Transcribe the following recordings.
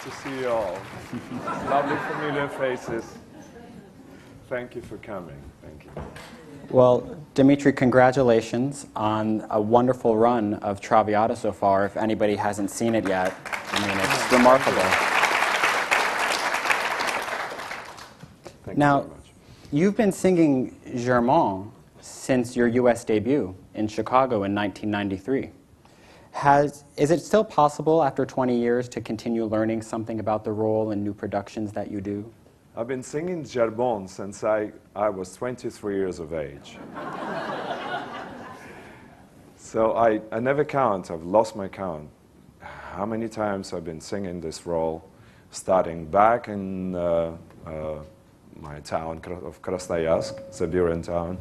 to see you all. Lovely familiar faces. Thank you for coming. Thank you. Well, Dmitri, congratulations on a wonderful run of Traviata so far. If anybody hasn't seen it yet, I mean, it's remarkable. Thank Now, you very much. you've been singing Sherman since your U.S. debut in Chicago in 1993. Is it still possible after 20 years to continue learning something about the role in new productions that you do? I've been singing Sherman since I was 23 years of age. So I never count, I've lost my count, how many times I've been singing this role, starting back in my town of Krasnoyarsk, Siberian town,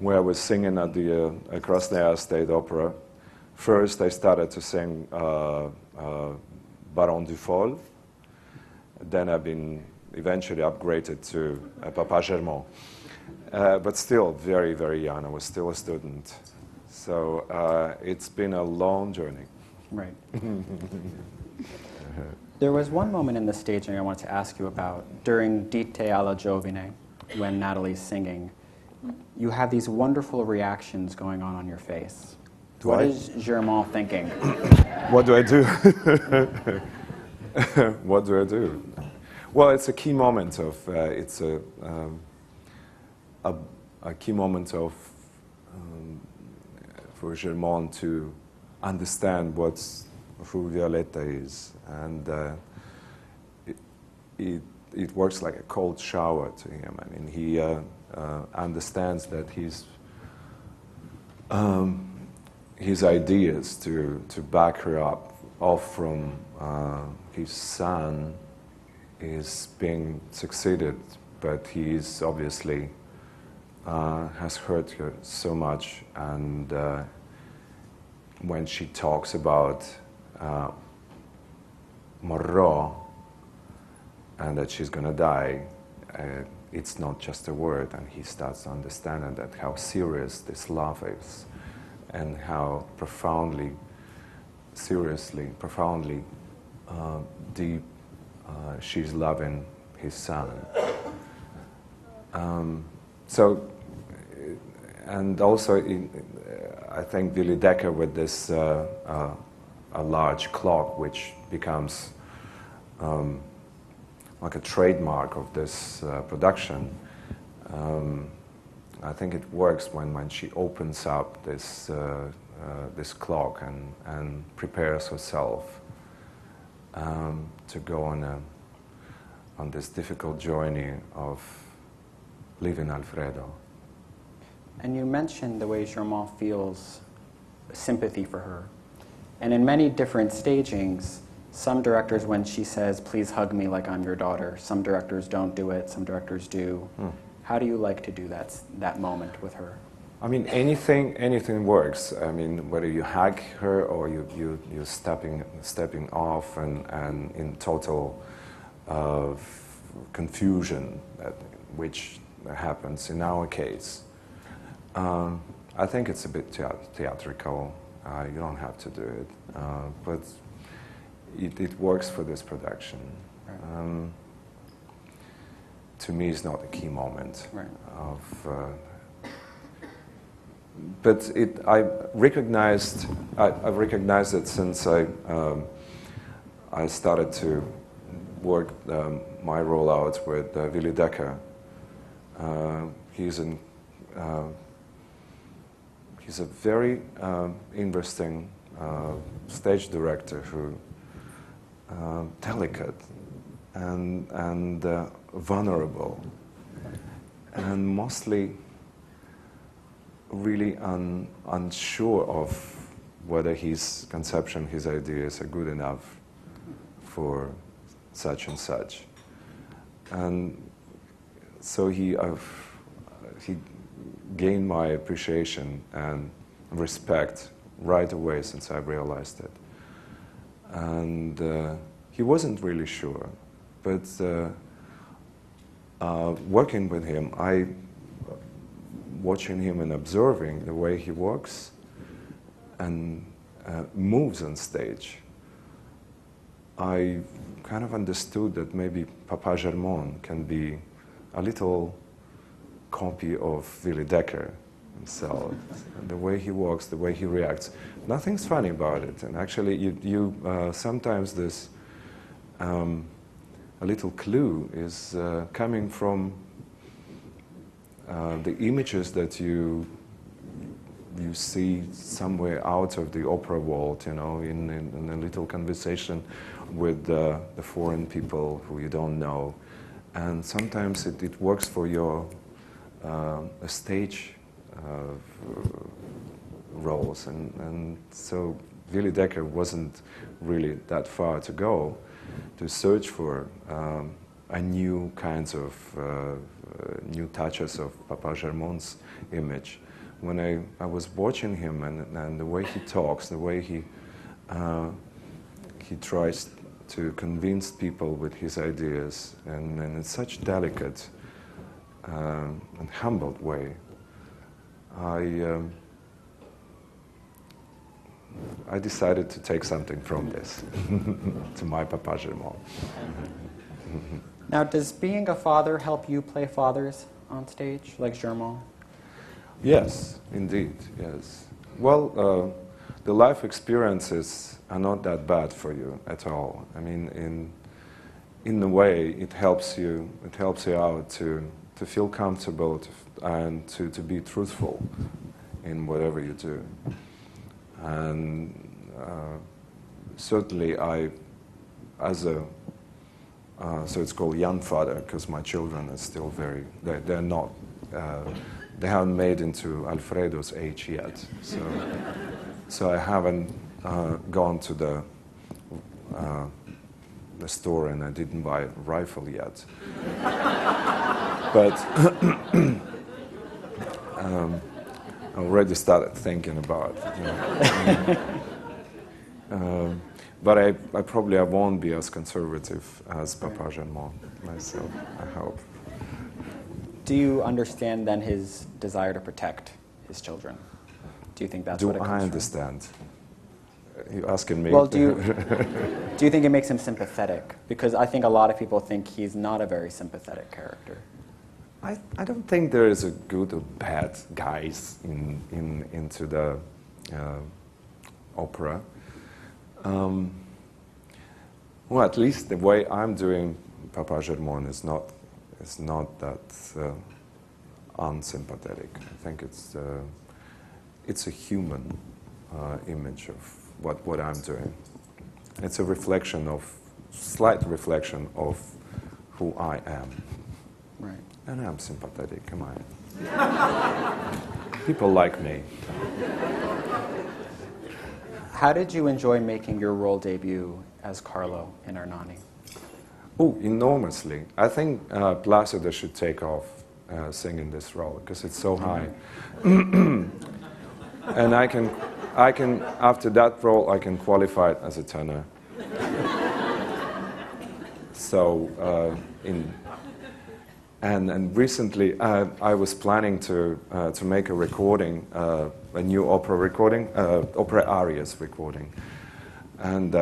where I was singing at the Krasnoyarsk State Opera. First, I started to sing Baron Dufour. Then I've been eventually upgraded to Papa Sherman. But still very, very young. I was still a student. So it's been a long journey. Right. There was one moment in the staging I wanted to ask you about. During Dite alla Giovine, when Natalie's singing, you have these wonderful reactions going on your face. What is Sherman thinking? What do I do? What do I do? Well, it's a key moment of, it's a key moment of, for Sherman to understand who Violetta is. And it works like a cold shower to him. I mean, he understands that his ideas to back her up off from his son is being succeeded, but he's obviously has hurt her so much. And when she talks about Morro and that she's going to die, it's not just a word, and he starts to understand that how serious this love is, and how profoundly, seriously, profoundly deep she's loving his son. And also, I think Willy Decker with this a large clock, which becomes like a trademark of this production. I think it works when she opens up this clock and prepares herself to go on this difficult journey of leaving Alfredo. And you mentioned the way Sherman feels sympathy for her. And in many different stagings, some directors, when she says, "Please hug me like I'm your daughter," some directors don't do it, some directors do. How do you like to do that moment with her? I mean, anything works. I mean, whether you hug her or you're stepping off and in total confusion, which happens in our case. I think it's a bit theatrical. You don't have to do it, but it works for this production. Right. To me, it's not a key moment of. But I've recognized it since I started to work my role out with Willy Decker. He's a very interesting stage director who delicate and vulnerable, and mostly really unsure of whether his conception, his ideas are good enough for such and such. And so he gained my appreciation and respect right away since I realized it. And he wasn't really sure, but working with him, watching him and observing the way he walks and moves on stage, I kind of understood that maybe Papa Germán can be a little copy of Willy Decker himself. The way he walks, the way he reacts. Nothing's funny about it. And actually, sometimes this a little clue is coming from the images that you see somewhere out of the opera vault, you know, in a little conversation with the foreign people who you don't know. And sometimes it works for your stage roles. And so Willy Decker wasn't really that far to go to search for a new kinds of new touches of Papa Germán's image. When I was watching him and the way he talks, the way he tries to convince people with his ideas, and in such delicate and humbled way, I decided to take something from this to my Papa Germán. Now, does being a father help you play fathers on stage, like Sherman? Yes, indeed, yes. Well, the life experiences are not that bad for you at all. I mean, in a way, it helps you out to feel comfortable and to be truthful in whatever you do. And certainly so it's called young father, because my children are still they're not, they haven't made into Alfredo's age yet. So I haven't gone to the store and I didn't buy a rifle yet. But I already started thinking about it. You know. But I probably won't be as conservative as Papa Germán myself, I hope. Do you understand then his desire to protect his children? Do you think that's what it comes Do I from? understand? You're asking me? Well, do you think it makes him sympathetic? Because I think a lot of people think he's not a very sympathetic character. I don't think there is a good or bad guys into the opera. Well, at least the way I'm doing Papa Germán is not that unsympathetic. I think it's a human image of what I'm doing. It's a slight reflection of who I am. Right. And I'm sympathetic, am I? People like me. How did you enjoy making your role debut as Carlo in Ernani? Oh, enormously. I think Placido should take off singing this role because it's so high. And I can, after that role, I can qualify it as a tenor. So, and recently I was planning to make a recording, a new opera recording, opera arias recording, and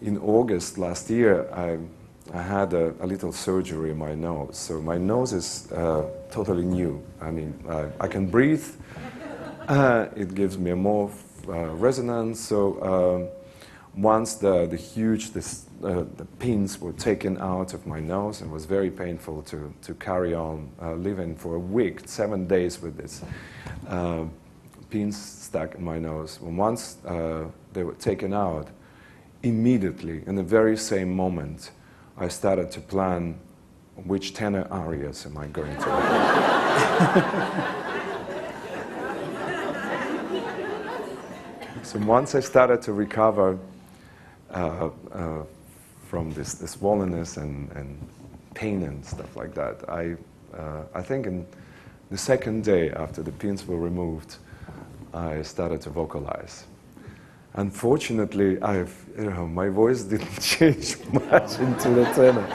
in August last year I had a little surgery in my nose, so my nose is totally new. I mean, I can breathe. It gives me a more resonance. So once the pins were taken out of my nose, it was very painful to carry on living for a week, 7 days with this pins stuck in my nose. And once they were taken out, immediately, in the very same moment, I started to plan which tenor arias am I going to. So once I started to recover from this swollenness and pain and stuff like that, I think in the second day after the pins were removed, I started to vocalize. Unfortunately, my voice didn't change much into the tenor.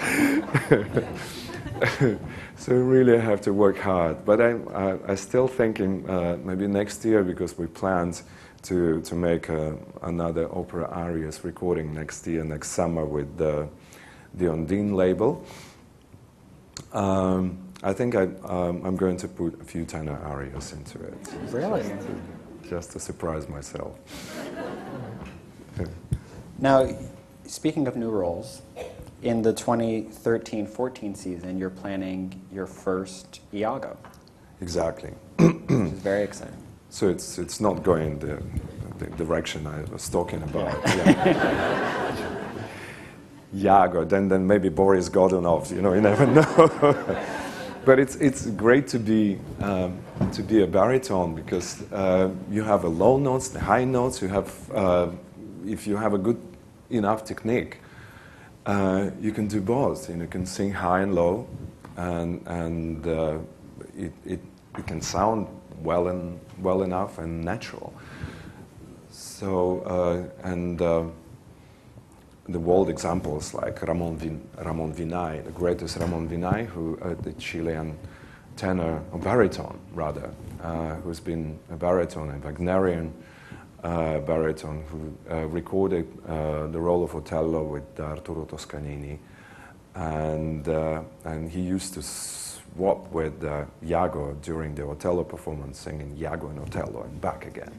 So really I have to work hard. But I'm still thinking maybe next year, because we planned to make another opera arias recording next year, next summer, with the Ondine label. I think I'm going to put a few tenor arias into it. Really? Just to surprise myself. Now, speaking of new roles, in the 2013-14 season, you're planning your first Iago. Exactly. Which is very exciting. So it's not going the direction I was talking about. Yeah. Yeah. Iago, then maybe Boris Godunov. You never know. But it's great to be a baritone, because you have a low notes, the high notes. You have if you have a good enough technique, you can do both. You can sing high and low, and it can sound well enough and natural. So the world examples like Ramon Vinay, the greatest Ramon Vinay, the Chilean tenor, or baritone rather, who's been a baritone, a Wagnerian baritone, who recorded the role of Otello with Arturo Toscanini, and he used to swap with Iago during the Otello performance, singing Iago and Otello and back again.